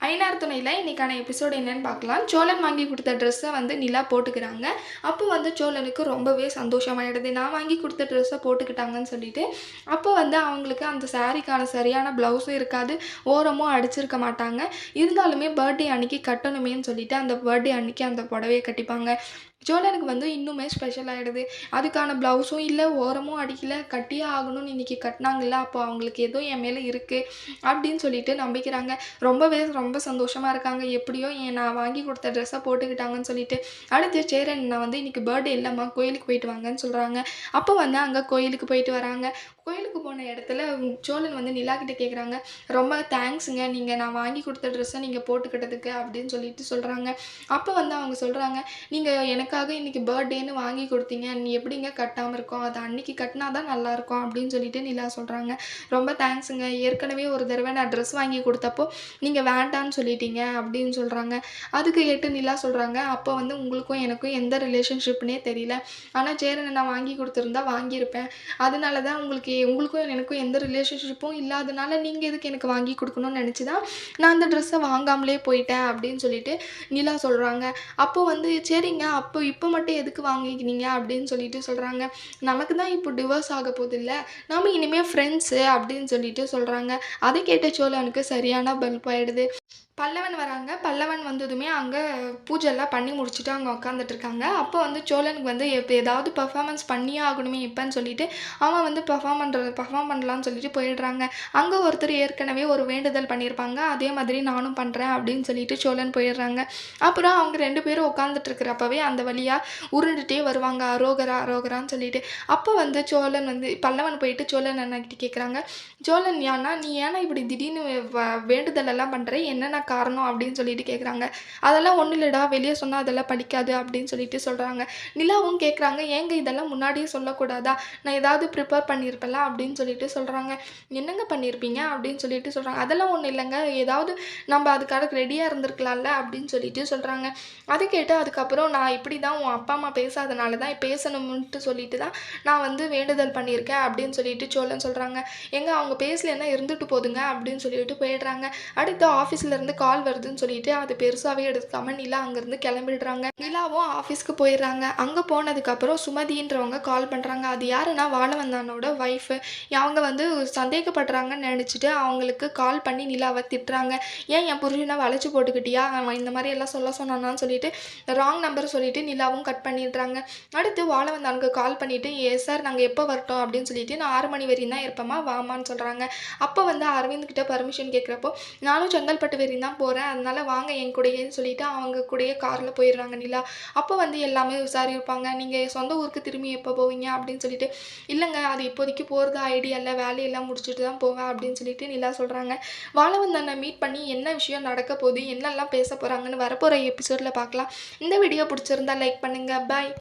ஐநார் துணையில் இன்றைக்கான எபிசோடு என்னென்னு பார்க்கலாம். சோழன் வாங்கி கொடுத்த ட்ரெஸ்ஸை வந்து நிலா போட்டுக்கிறாங்க. அப்போ வந்து சோழனுக்கு ரொம்பவே சந்தோஷமாயிடுது. நான் வாங்கி கொடுத்த ட்ரெஸ்ஸை போட்டுக்கிட்டாங்கன்னு சொல்லிட்டு. அப்போ வந்து அவங்களுக்கு அந்த சாரீக்கான சரியான ப்ளவுஸும் இருக்காது, ஓரமும் அடிச்சிருக்க மாட்டாங்க. இருந்தாலுமே பர்த்டே அன்றைக்கி கட்டணுமேன்னு சொல்லிட்டு அந்த பர்த்டே அன்றைக்கி அந்த புடவையை கட்டிப்பாங்க. சோழனுக்கு வந்து இன்னுமே ஸ்பெஷல் ஆகிடுது. அதுக்கான ப்ளவுஸும் இல்லை, ஓரமும் அடிக்கலை, கட்டியே ஆகணும்னு இன்றைக்கி கட்டினாங்கல்ல, அப்போ அவங்களுக்கு ஏதோ என் மேலே இருக்குது அப்படின்னு சொல்லிட்டு நம்பிக்கிறாங்க. ரொம்ப சந்தோஷமாக இருக்காங்க. எப்படியோ நான் வாங்கி கொடுத்த ட்ரெஸ்ஸை போட்டுக்கிட்டாங்கன்னு சொல்லிட்டு. அடுத்து சேரன் நான் வந்து இன்றைக்கி பர்த்டே இல்லைம்மா, கோயிலுக்கு போயிட்டு வாங்கன்னு சொல்கிறாங்க. அப்போ வந்து அங்கே கோயிலுக்கு போயிட்டு வராங்க. கோயிலுக்கு போன இடத்துல சோழன் வந்து நிலா கிட்டே கேட்குறாங்க, ரொம்ப தேங்க்ஸுங்க, நீங்கள் நான் வாங்கி கொடுத்த ட்ரெஸ்ஸை நீங்கள் போட்டுக்கிட்டதுக்கு அப்படின்னு சொல்லிட்டு சொல்கிறாங்க. அப்போ வந்து அவங்க சொல்கிறாங்க, நீங்கள் எனக்காக இன்றைக்கி பர்த்டேன்னு வாங்கி கொடுத்தீங்க, நீ எப்படிங்க கட்டாமல் இருக்கோம், அதை அன்றைக்கி கட்டினா தான் நல்லாயிருக்கும் அப்படின்னு சொல்லிட்டு நிலா சொல்கிறாங்க. ரொம்ப தேங்க்ஸுங்க, ஏற்கனவே ஒரு தடவை நான் ட்ரெஸ் வாங்கி கொடுத்தப்போ நீங்கள் வேண்டான்னு சொல்லிட்டீங்க அப்படின்னு சொல்கிறாங்க. அதுக்கு கேட்டு நிலா சொல்கிறாங்க, அப்போ வந்து உங்களுக்கும் எனக்கும் எந்த ரிலேஷன்ஷிப்னே தெரியல, ஆனால் சேரனை நான் வாங்கி கொடுத்துருந்தா வாங்கியிருப்பேன், அதனால தான் உங்களுக்கும் எனக்கும் எந்த ரிலேஷன்ஷிப்பும் இல்லாதனால நீங்கள் எதுக்கு எனக்கு வாங்கி கொடுக்கணும்னு நினச்சி தான் நான் அந்த ட்ரெஸ்ஸை வாங்காமலே போயிட்டேன் அப்படின்னு சொல்லிட்டு நிலா சொல்கிறாங்க. அப்போ வந்து சரிங்க, அப்போ இப்போ மட்டும் எதுக்கு வாங்கிக்கினீங்க அப்படின்னு சொல்லிட்டு சொல்கிறாங்க. நமக்கு தான் இப்போ டிவோர்ஸ் ஆக போகுது இல்லை, நம்ம இனிமேல் ஃப்ரெண்ட்ஸு அப்படின்னு சொல்லிட்டு சொல்கிறாங்க. அதை கேட்ட சோழனுக்கு சரியான பல்ப் ஆகிடுது. பல்லவன் வராங்க. பல்லவன் வந்ததுமே அங்கே பூஜைலாம் பண்ணி முடிச்சுட்டு அங்கே உட்காந்துட்ருக்காங்க. அப்போ வந்து சோழனுக்கு வந்து இப்போ ஏதாவது பர்ஃபார்மன்ஸ் பண்ணியே ஆகணுமே இப்போன்னு சொல்லிட்டு அவன் வந்து பர்ஃபார்ம் பண்ணலான்னு சொல்லிட்டு போயிடுறாங்க. அங்கே ஒருத்தர் ஏற்கனவே ஒரு வேண்டுதல் பண்ணியிருப்பாங்க, அதே மாதிரி நானும் பண்ணுறேன் அப்படின்னு சொல்லிட்டு சோழன் போயிடுறாங்க. அப்புறம் அவங்க 2 பேரும் உட்காந்துட்ருக்கிறப்பவே அந்த வழியாக உருண்டுகிட்டே வருவாங்க, அரோகரா அரோகரான்னு சொல்லிட்டு. அப்போ வந்து சோழன் வந்து பல்லவன் போயிட்டு சோழன் அண்ணாக்கிட்ட கேட்குறாங்க, சோழன் ஏன்னா நீ ஏன்னா இப்படி திடீர்னு வேண்டுதலெல்லாம் பண்ணுற, என்னென்ன காரணம் அப்படின்னு சொல்லிட்டு கேட்குறாங்க. அதெல்லாம் ஒன்றும் இல்லைடா, வெளியே சொன்னால் அதெல்லாம் படிக்காது அப்படின்னு சொல்லிட்டு சொல்கிறாங்க. நிலாவும் கேட்குறாங்க, ஏங்க இதெல்லாம் முன்னாடியே சொல்லக்கூடாதா, நான் ஏதாவது ப்ரிப்பேர் பண்ணியிருப்பேன்ல அப்படின்னு சொல்லிட்டு சொல்கிறாங்க. என்னங்க பண்ணியிருப்பீங்க அப்படின்னு சொல்லிட்டு சொல்கிறாங்க. அதெல்லாம் ஒன்றும் இல்லைங்க, ஏதாவது நம்ம அதுக்காக ரெடியாக இருந்திருக்கலாம்ல அப்படின்னு சொல்லிட்டு சொல்கிறாங்க. அதை கேட்டு அதுக்கப்புறம் நான் இப்படி தான் உன் அப்பா அம்மா பேசாதனால தான் பேசணும்ன்ட்டு சொல்லிட்டு தான் நான் வந்து வேண்டுதல் பண்ணியிருக்கேன் அப்படின்னு சொல்லிட்டு சோழன் சொல்கிறாங்க. எங்க அவங்க பேசலைன்னா இருந்துட்டு போதுங்க அப்படின்னு சொல்லிட்டு போயிடுறாங்க. அடுத்து ஆஃபீஸ்லேருந்து கால் வருதுன்னு சொல்லிட்டு அது பெருசாகவே எடுத்துக்காம நிலா அங்கேருந்து கிளம்பிடுறாங்க. நிலாவும் ஆஃபீஸ்க்கு போயிடுறாங்க. அங்கே போனதுக்கப்புறம் சுமதின்றவங்க கால் பண்ணுறாங்க. அது யாருன்னா வாழவந்தானோட ஒய்ஃபு. அவங்க வந்து சந்தேகப்படுறாங்கன்னு நினச்சிட்டு அவங்களுக்கு கால் பண்ணி நிலாவை திட்டுறாங்க. ஏன் என் புருஷனை வளைச்சி போட்டுக்கிட்டியா, அவன் இந்த மாதிரி எல்லாம் சொல்ல சொன்னான்னு சொல்லிட்டு ராங் நம்பர் சொல்லிட்டு நிலாவும் கட் பண்ணிடுறாங்க. அடுத்து வாழவந்தானுக்கு கால் பண்ணிவிட்டு, சார் நாங்கள் எப்போ வரட்டும் அப்படின்னு சொல்லிட்டு, நான் 6 மணி வரையும் தான் இருப்பேம்மா, வாமான்னு சொல்கிறாங்க. அப்போ வந்து அரவிந்த் கிட்ட பர்மிஷன் கேட்குறப்போ, நானும் செங்கல்பட்டு வரையும் தான் போகிறேன், அதனால் வாங்க என் கூடயேன்னு சொல்லிட்டு அவங்க கூடயே காரில் போயிடுறாங்க நிலா. அப்போ வந்து எல்லாமே விசாரிப்பாங்க, நீங்கள் சொந்த ஊருக்கு திரும்பி எப்போ போவீங்க அப்படின்னு சொல்லிட்டு. இல்லைங்க, அது இப்போதைக்கு போகிறது ஐடியா இல்லை, வேலையெல்லாம் முடிச்சுட்டு தான் போவேன் அப்படின்னு சொல்லிட்டு நிலா சொல்கிறாங்க. வாழவந்தனை மீட் பண்ணி என்ன விஷயம் நடக்க போகுது, என்னெல்லாம் பேச போகிறாங்கன்னு வரப்போகிற எபிசோடில் பார்க்கலாம். இந்த வீடியோ பிடிச்சிருந்தா லைக் பண்ணுங்கள். பாய்.